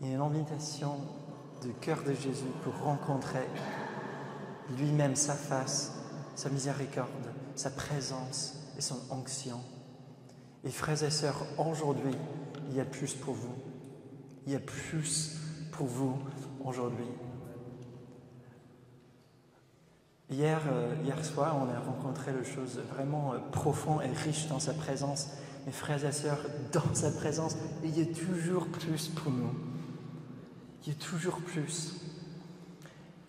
et une invitation du cœur de Jésus pour rencontrer lui-même sa face, sa miséricorde, sa présence et son onction. Et frères et sœurs, aujourd'hui, il y a plus pour vous. Il y a plus pour vous aujourd'hui. Hier soir, on a rencontré des choses vraiment profondes et riches dans sa présence. Mes frères et sœurs, dans sa présence, il y a toujours plus pour nous. Il y a toujours plus.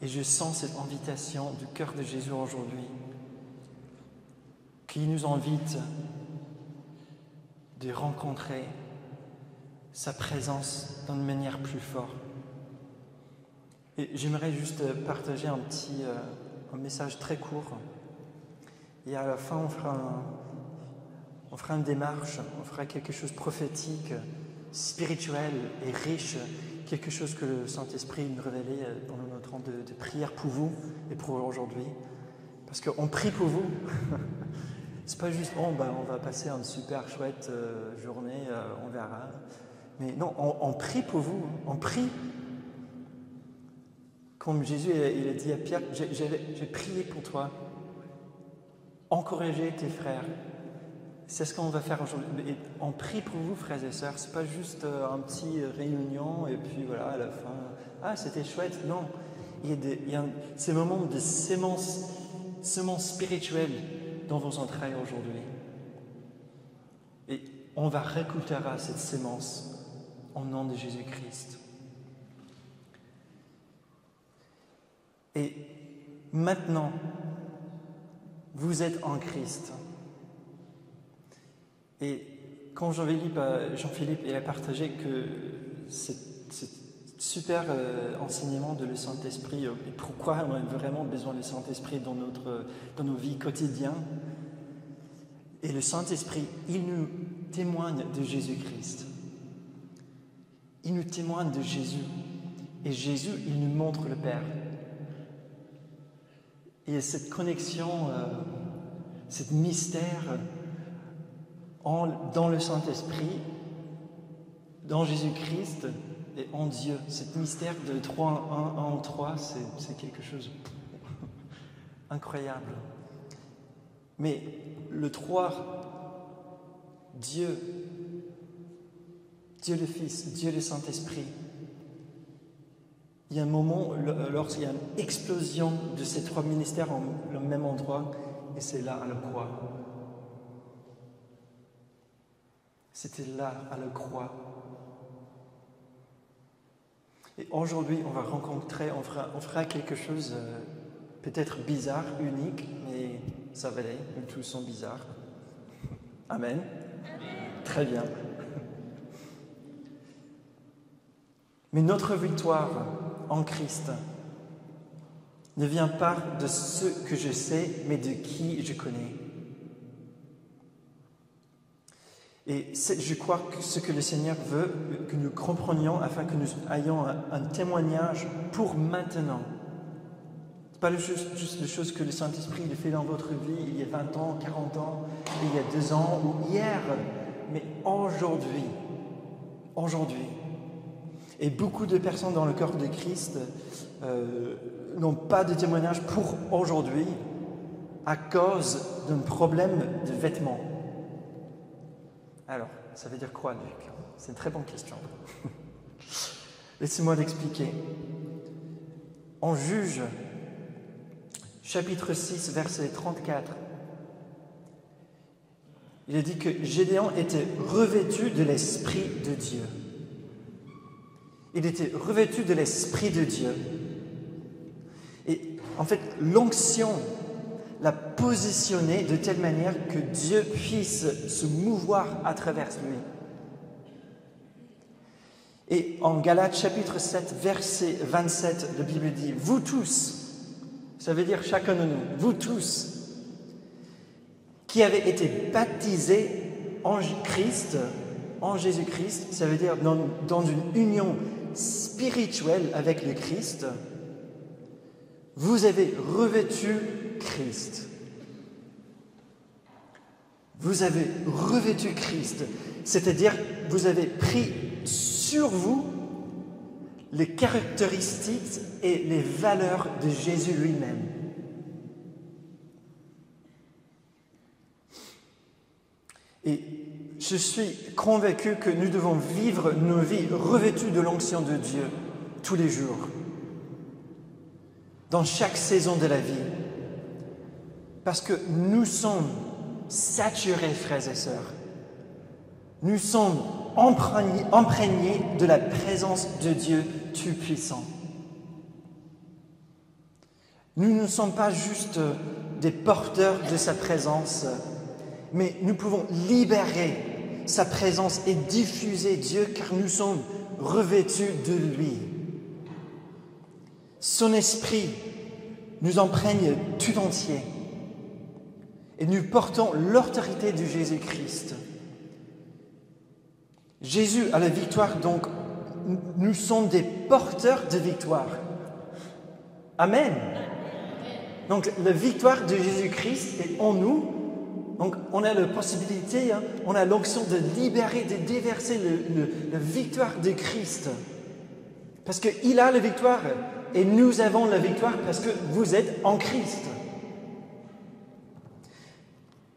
Et je sens cette invitation du cœur de Jésus aujourd'hui, qui nous invite de rencontrer sa présence d'une manière plus forte. Et j'aimerais juste partager un message très court. Et à la fin, on fera une démarche, on fera quelque chose de prophétique, spirituel et riche, quelque chose que le Saint-Esprit nous révélait pendant notre temps de prière pour vous et pour aujourd'hui. Parce qu'on prie pour vous. C'est pas juste, on va passer une super chouette journée, on verra. Mais non, on prie pour vous, on prie. Comme Jésus il a dit à Pierre, j'ai prié pour toi. Encouragez tes frères. C'est ce qu'on va faire aujourd'hui. On prie pour vous, frères et sœurs. C'est pas juste un petit réunion et puis voilà, à la fin, ah, c'était chouette. Non, il y a ces moments de sémence spirituelle dans vos entrailles aujourd'hui. Et on va récolter cette sémence au nom de Jésus-Christ. Et maintenant, vous êtes en Christ. Et quand Jean-Philippe il a partagé que ce super enseignement de le Saint-Esprit, et pourquoi on a vraiment besoin du Saint-Esprit dans nos vies quotidiennes, et le Saint-Esprit, il nous témoigne de Jésus-Christ. Il nous témoigne de Jésus. Et Jésus, il nous montre le Père. Et cette connexion, ce mystère dans le Saint-Esprit, dans Jésus-Christ et en Dieu. Ce mystère de 3 en 1 en 3, c'est quelque chose incroyable. Mais le 3, Dieu le Fils, Dieu le Saint-Esprit, il y a un moment, lorsqu'il y a une explosion de ces 3 ministères au même endroit, et c'est là à la croix. C'était là à la croix. Et aujourd'hui, on va rencontrer, on fera quelque chose peut-être bizarre, unique, mais ça va aller, nous tous sont bizarres. Amen. Très bien. Mais notre victoire en Christ ne vient pas de ce que je sais, mais de qui je connais. Et je crois que ce que le Seigneur veut, que nous comprenions afin que nous ayons un témoignage pour maintenant. Ce n'est pas juste les choses que le Saint-Esprit a fait dans votre vie il y a 20 ans, 40 ans, il y a 2 ans ou hier, mais aujourd'hui. Aujourd'hui. Et beaucoup de personnes dans le corps de Christ n'ont pas de témoignage pour aujourd'hui à cause d'un problème de vêtements. Alors, ça veut dire quoi, Luc? C'est une très bonne question. Laissez-moi l'expliquer. En Juge, chapitre 6, verset 34, il est dit que Gédéon était revêtu de l'Esprit de Dieu. Il était revêtu de l'Esprit de Dieu. Et en fait, l'onction l'a positionné de telle manière que Dieu puisse se mouvoir à travers lui. Et en Galates chapitre 7, verset 27, la Bible dit « Vous tous », ça veut dire chacun de nous, « Vous tous, qui avez été baptisés en Christ, en Jésus-Christ », ça veut dire dans une union spirituelle avec le Christ, vous avez revêtu Christ. Vous avez revêtu Christ, c'est-à-dire vous avez pris sur vous les caractéristiques et les valeurs de Jésus lui-même. Et je suis convaincu que nous devons vivre nos vies revêtues de l'onction de Dieu tous les jours, dans chaque saison de la vie, parce que nous sommes saturés, frères et sœurs. Nous sommes imprégnés de la présence de Dieu Tout-Puissant. Nous ne sommes pas juste des porteurs de sa présence, mais nous pouvons libérer sa présence et diffuser Dieu car nous sommes revêtus de lui. Son esprit nous imprègne tout entier et nous portons l'autorité de Jésus-Christ. Jésus a la victoire, donc nous sommes des porteurs de victoire. Amen. Donc la victoire de Jésus-Christ est en nous. Donc on a la possibilité, on a l'onction de libérer, de déverser la victoire de Christ. Parce qu'il a la victoire et nous avons la victoire parce que vous êtes en Christ.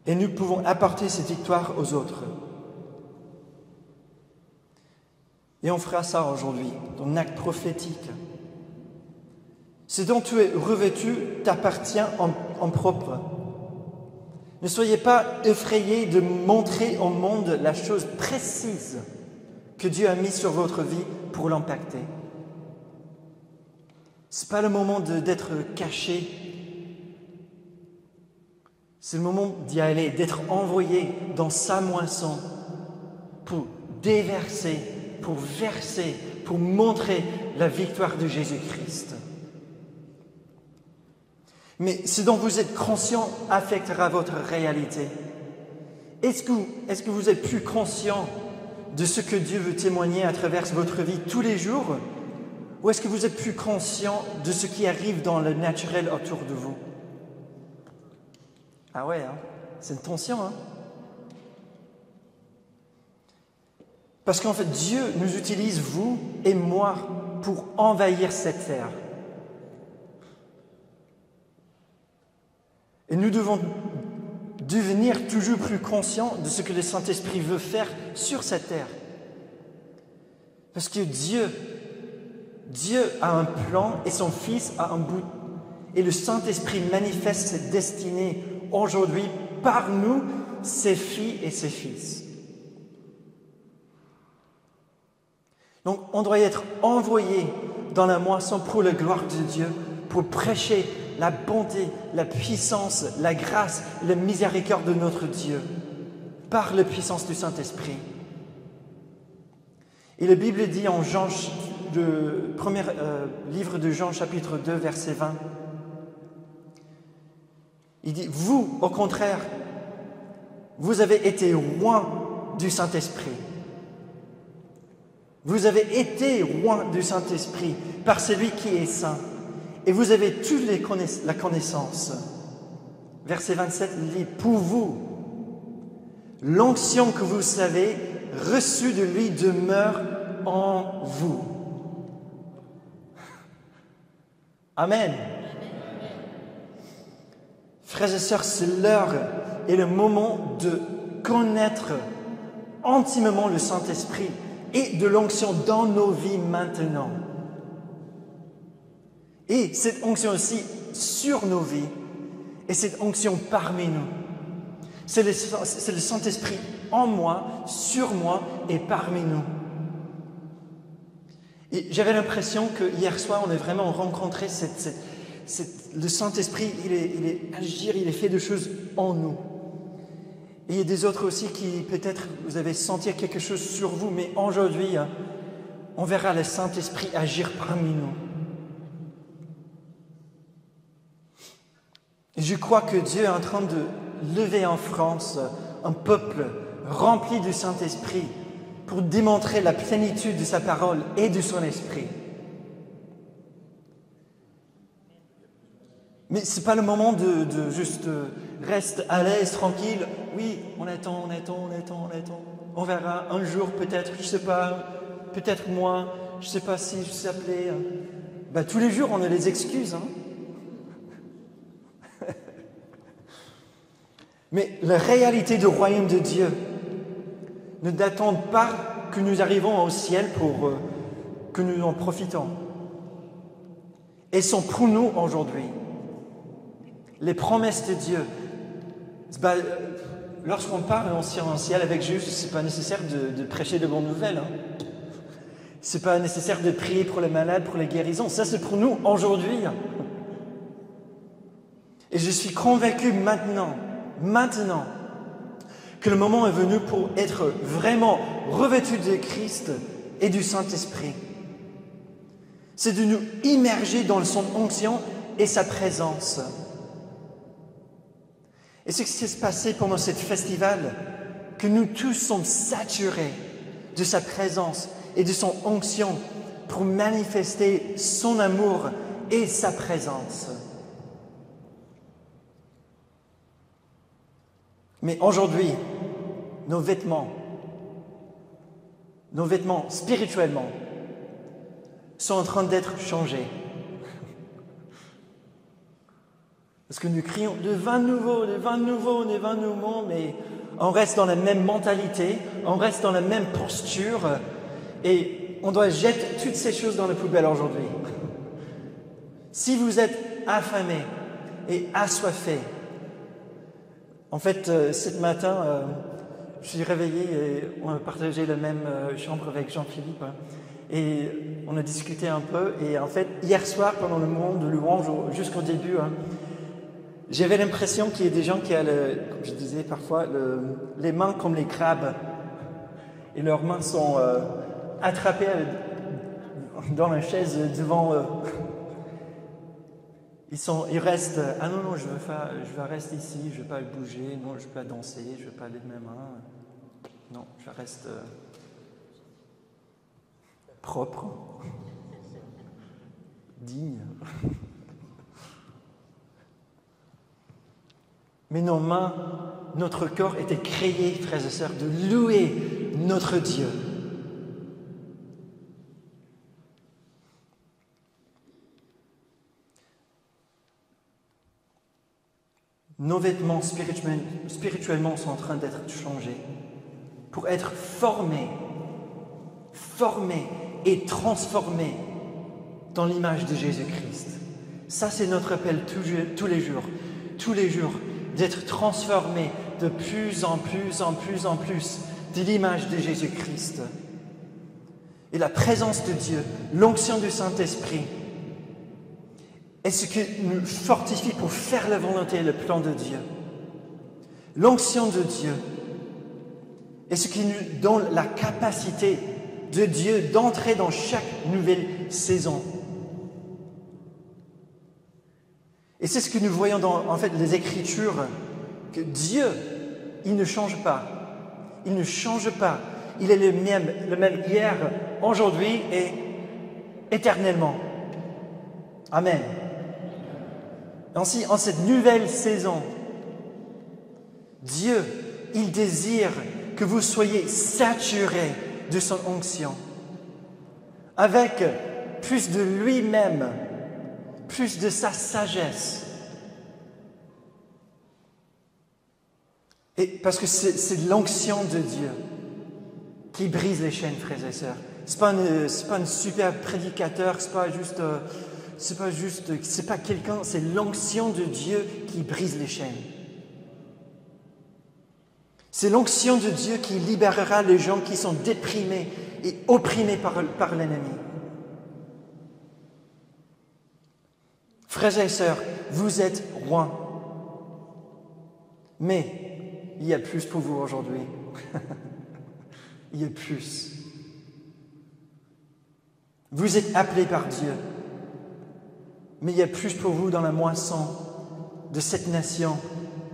Et nous pouvons apporter cette victoire aux autres. Et on fera ça aujourd'hui, dans un acte prophétique. Ce dont tu es revêtu t'appartient en propre. Ne soyez pas effrayés de montrer au monde la chose précise que Dieu a mise sur votre vie pour l'impacter. Ce n'est pas le moment d'être caché. C'est le moment d'y aller, d'être envoyé dans sa moisson pour déverser, pour verser, pour montrer la victoire de Jésus-Christ. Mais ce dont vous êtes conscient affectera votre réalité. Est-ce que vous êtes plus conscient de ce que Dieu veut témoigner à travers votre vie tous les jours? Ou est-ce que vous êtes plus conscient de ce qui arrive dans le naturel autour de vous? Ah ouais, c'est une tension, Parce qu'en fait, Dieu nous utilise, vous et moi, pour envahir cette terre. Et nous devons devenir toujours plus conscients de ce que le Saint-Esprit veut faire sur cette terre. Parce que Dieu a un plan et son Fils a un but. Et le Saint-Esprit manifeste cette destinée aujourd'hui par nous, ses filles et ses fils. Donc, on doit être envoyé dans la moisson pour la gloire de Dieu, pour prêcher la bonté, la puissance, la grâce, la miséricorde de notre Dieu, par la puissance du Saint-Esprit. Et la Bible dit en Jean, le premier livre de Jean, chapitre 2, verset 20, il dit, vous, au contraire, vous avez été loin du Saint-Esprit. Vous avez été loin du Saint-Esprit par celui qui est saint. Et vous avez toute la connaissance. Verset 27, il dit, pour vous, l'onction que vous savez, reçue de lui, demeure en vous. Amen. Frères et sœurs, c'est l'heure et le moment de connaître intimement le Saint-Esprit et de l'onction dans nos vies maintenant. Et cette onction aussi sur nos vies et cette onction parmi nous. C'est le Saint-Esprit en moi, sur moi et parmi nous. Et j'avais l'impression que hier soir, on a vraiment rencontré le Saint-Esprit, il est agir, il est fait de choses en nous. Et il y a des autres aussi qui, peut-être, vous avez senti quelque chose sur vous, mais aujourd'hui, on verra le Saint-Esprit agir parmi nous. Et je crois que Dieu est en train de lever en France un peuple rempli du Saint-Esprit pour démontrer la plénitude de sa parole et de son esprit. Mais ce n'est pas le moment de juste rester à l'aise, tranquille. Oui, on attend. On verra un jour peut-être, je ne sais pas, peut-être moins, je ne sais pas si je suis appelé. Tous les jours, on a des excuses. Mais la réalité du royaume de Dieu ne n'attend pas que nous arrivons au ciel pour que nous en profitons. Elles sont pour nous aujourd'hui. Les promesses de Dieu. Lorsqu'on part en ciel avec Jésus, ce n'est pas nécessaire de prêcher de bonnes nouvelles. Ce n'est pas nécessaire de prier pour les malades, pour les guérisons. Ça, c'est pour nous aujourd'hui. Et je suis convaincu maintenant, que le moment est venu pour être vraiment revêtu de Christ et du Saint-Esprit. C'est de nous immerger dans son onction et sa présence. Et c'est ce qui s'est passé pendant ce festival, que nous tous sommes saturés de sa présence et de son onction pour manifester son amour et sa présence. Mais aujourd'hui, nos vêtements spirituellement, sont en train d'être changés. Parce que nous crions de vin nouveau, mais on reste dans la même mentalité, on reste dans la même posture, et on doit jeter toutes ces choses dans la poubelle aujourd'hui. Si vous êtes affamé et assoiffé, en fait, ce matin, je suis réveillé et on a partagé la même chambre avec Jean-Philippe. Et on a discuté un peu. Et en fait, hier soir, pendant le moment de louange, jusqu'au début, j'avais l'impression qu'il y a des gens qui ont, comme je disais parfois, les mains comme les crabes. Et leurs mains sont attrapées dans la chaise devant eux. Ils restent, ah non, je vais rester ici, je ne vais pas bouger, non, je ne vais pas danser, je ne vais pas lever mes mains. Non, je reste propre, digne. Mais nos mains, notre corps était créé, frères et sœurs, de louer notre Dieu. Nos vêtements spirituellement sont en train d'être changés pour être formés et transformés dans l'image de Jésus-Christ. Ça, c'est notre appel tous les jours, d'être transformés de plus en plus de l'image de Jésus-Christ. Et la présence de Dieu, l'onction du Saint-Esprit, est ce qui nous fortifie pour faire la volonté et le plan de Dieu. L'onction de Dieu est ce qui nous donne la capacité de Dieu d'entrer dans chaque nouvelle saison. Et c'est ce que nous voyons dans les Écritures, que Dieu, il ne change pas. Il ne change pas. Il est le même hier, aujourd'hui et éternellement. Amen. Ainsi, en cette nouvelle saison, Dieu, il désire que vous soyez saturés de son onction, avec plus de lui-même, plus de sa sagesse. Et parce que c'est l'onction de Dieu qui brise les chaînes, frères et sœurs. C'est pas un super prédicateur, c'est pas quelqu'un, c'est l'onction de Dieu qui brise les chaînes. C'est l'onction de Dieu qui libérera les gens qui sont déprimés et opprimés par l'ennemi. Frères et sœurs, vous êtes rois. Mais il y a plus pour vous aujourd'hui. Il y a plus. Vous êtes appelés par Dieu. Mais il y a plus pour vous dans la moisson de cette nation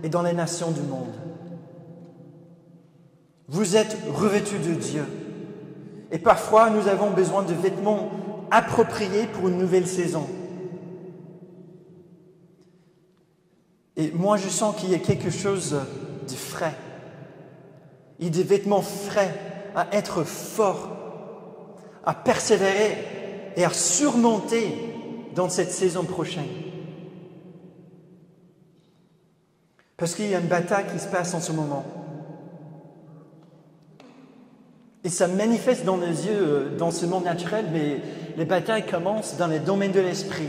et dans les nations du monde. Vous êtes revêtus de Dieu. Et parfois, nous avons besoin de vêtements appropriés pour une nouvelle saison. Et moi, je sens qu'il y a quelque chose de frais. Il y a des vêtements frais à être forts, à persévérer et à surmonter dans cette saison prochaine. Parce qu'il y a une bataille qui se passe en ce moment. Et ça manifeste dans nos yeux, dans ce monde naturel, mais les batailles commencent dans les domaines de l'esprit.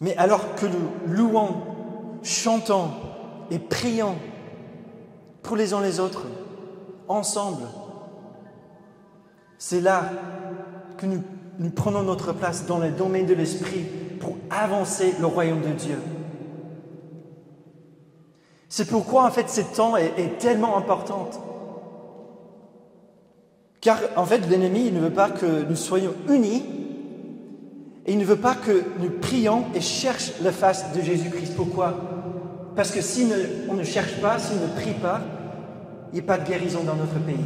Mais alors que nous louons, chantons et prions pour les uns les autres, ensemble, c'est là que nous prenons notre place dans les domaines de l'esprit pour avancer le royaume de Dieu. C'est pourquoi, en fait, ce temps est tellement important. Car, en fait, l'ennemi, il ne veut pas que nous soyons unis et il ne veut pas que nous prions et cherchions la face de Jésus-Christ. Pourquoi? Parce que si on ne cherche pas, si on ne prie pas, il n'y a pas de guérison dans notre pays.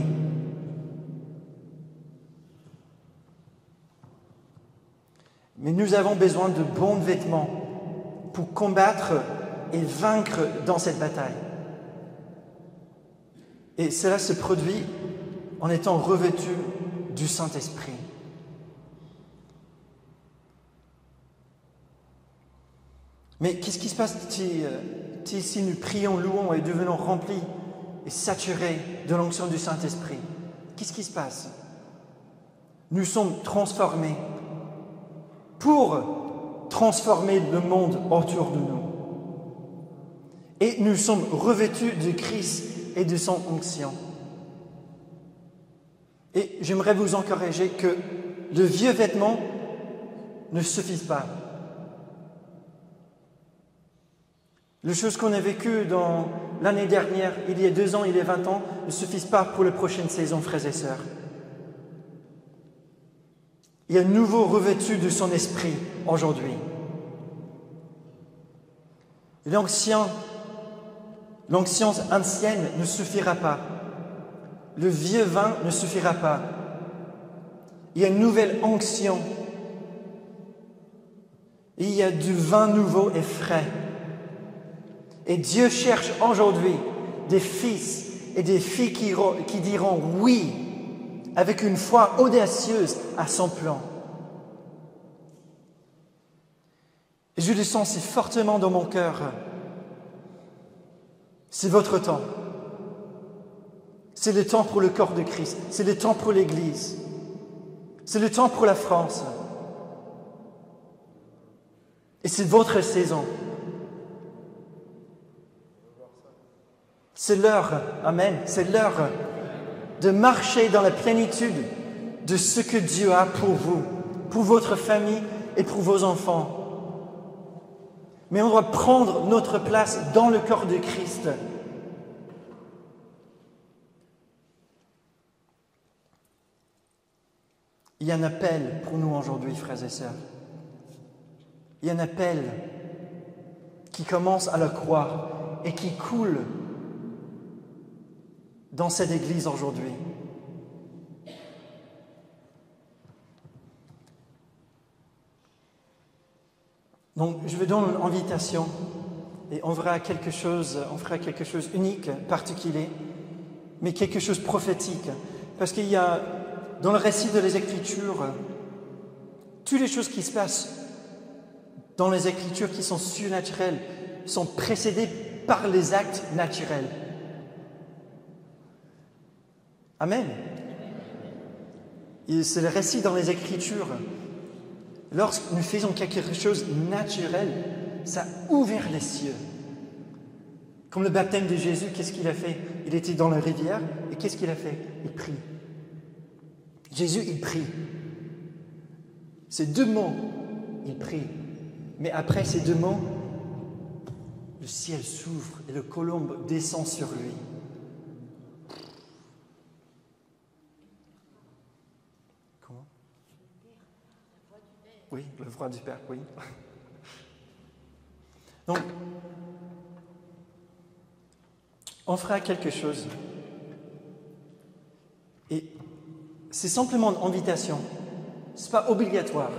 Mais nous avons besoin de bons vêtements pour combattre et vaincre dans cette bataille. Et cela se produit en étant revêtu du Saint-Esprit. Mais qu'est-ce qui se passe si nous prions, louons et devenons remplis et saturés de l'onction du Saint-Esprit? Qu'est-ce qui se passe? Nous sommes transformés pour transformer le monde autour de nous. Et nous sommes revêtus de Christ et de son onction. Et j'aimerais vous encourager que le vieux vêtement ne suffise pas. Les choses qu'on a vécues dans l'année dernière, il y a 2 ans, il y a 20 ans, ne suffisent pas pour la prochaine saison, frères et sœurs. Il y a un nouveau revêtu de son esprit aujourd'hui. L'onction ancienne ne suffira pas. Le vieux vin ne suffira pas. Il y a une nouvelle onction. Il y a du vin nouveau et frais. Et Dieu cherche aujourd'hui des fils et des filles qui diront oui avec une foi audacieuse à son plan. Et je le sens si fortement dans mon cœur. C'est votre temps. C'est le temps pour le corps de Christ. C'est le temps pour l'Église. C'est le temps pour la France. Et c'est votre saison. C'est l'heure, amen, c'est l'heure de marcher dans la plénitude de ce que Dieu a pour vous, pour votre famille et pour vos enfants. Mais on doit prendre notre place dans le corps de Christ. Il y a un appel pour nous aujourd'hui, frères et sœurs. Il y a un appel qui commence à la croix et qui coule dans cette Église aujourd'hui. Donc, je vous donne une invitation et on fera quelque chose unique, particulier, mais quelque chose de prophétique. Parce qu'il y a, dans le récit de les Écritures, toutes les choses qui se passent dans les Écritures qui sont surnaturelles sont précédées par les actes naturels. Amen. Et c'est le récit dans les Écritures. Lorsque nous faisons quelque chose de naturel, ça a ouvert les cieux. Comme le baptême de Jésus, qu'est-ce qu'il a fait? Il était dans la rivière, et qu'est-ce qu'il a fait? Il prie. Jésus, il prie. Ces 2 mots, il prie. Mais après ces 2 mots, le ciel s'ouvre et le colombe descend sur lui. Comment? Oui, le voix du Père, oui. Donc, on fera quelque chose. Et c'est simplement une invitation. Ce n'est pas obligatoire.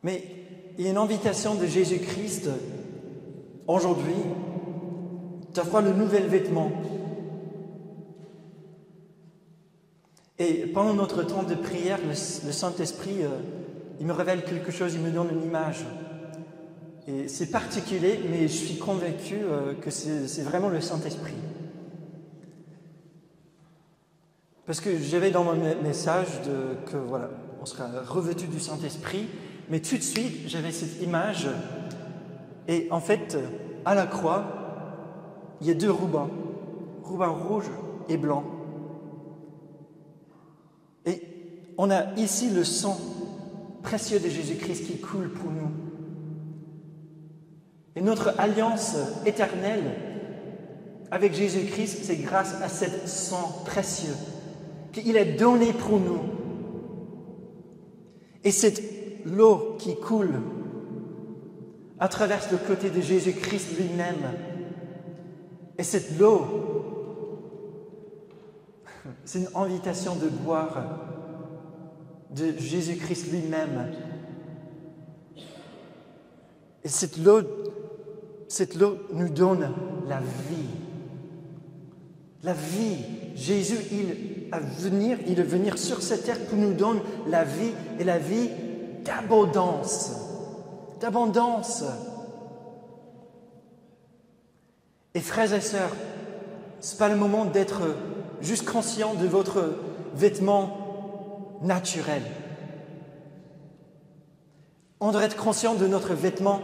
Mais il y a une invitation de Jésus-Christ aujourd'hui d'avoir le nouvel vêtement. Et pendant notre temps de prière, le Saint-Esprit, il me révèle quelque chose, il me donne une image. Et c'est particulier, mais je suis convaincu que c'est vraiment le Saint-Esprit. Parce que j'avais dans mon message que voilà, on sera revêtu du Saint-Esprit, mais tout de suite, j'avais cette image. Et en fait, à la croix, il y a deux rubans rouge et blanc. Et on a ici le sang précieux de Jésus-Christ qui coule pour nous. Et notre alliance éternelle avec Jésus-Christ, c'est grâce à ce sang précieux qu'il a donné pour nous. Et cette l'eau qui coule à travers le côté de Jésus-Christ lui-même. Et cette eau, c'est une invitation de boire de Jésus-Christ lui-même. Et cette eau nous donne la vie. La vie. Jésus, il est venu sur cette terre pour nous donner la vie et la vie d'abondance. D'abondance. Et frères et sœurs, ce n'est pas le moment d'être juste conscient de votre vêtement naturel. On doit être conscient de notre vêtement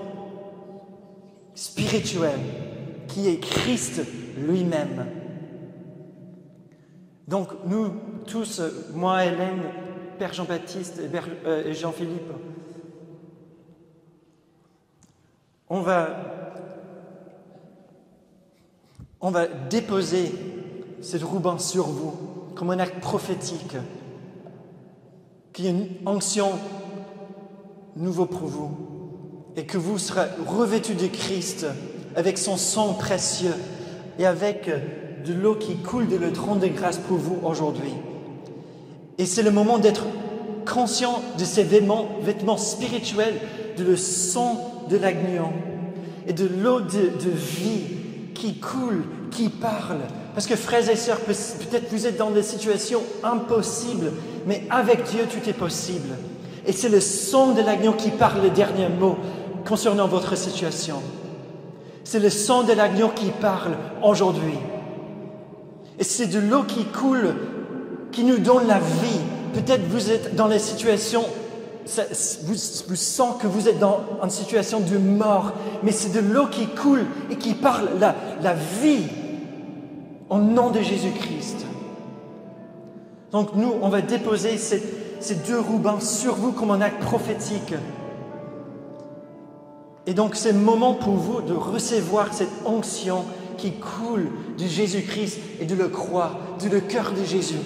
spirituel, qui est Christ lui-même. Donc nous tous, moi, Hélène, Père Jean-Baptiste et Jean-Philippe, on va déposer ce ruban sur vous comme un acte prophétique, qui est une onction nouveau pour vous, et que vous serez revêtus de Christ avec son sang précieux et avec de l'eau qui coule de le trône de grâce pour vous aujourd'hui. Et c'est le moment d'être conscient de ces vêtements spirituels, de le sang de l'agneau et de l'eau de vie qui coule, qui parle. Parce que frères et sœurs, peut-être vous êtes dans des situations impossibles, mais avec Dieu, tout est possible. Et c'est le sang de l'agneau qui parle les derniers mots concernant votre situation. C'est le sang de l'agneau qui parle aujourd'hui. Et c'est de l'eau qui coule, qui nous donne la vie. Peut-être vous êtes dans les situations, vous sentez que vous êtes dans une situation de mort, mais c'est de l'eau qui coule et qui parle la vie au nom de Jésus-Christ. Donc nous, on va déposer ces deux rubans sur vous comme un acte prophétique. Et donc c'est le moment pour vous de recevoir cette onction qui coule de Jésus-Christ et de le croire, de le cœur de Jésus.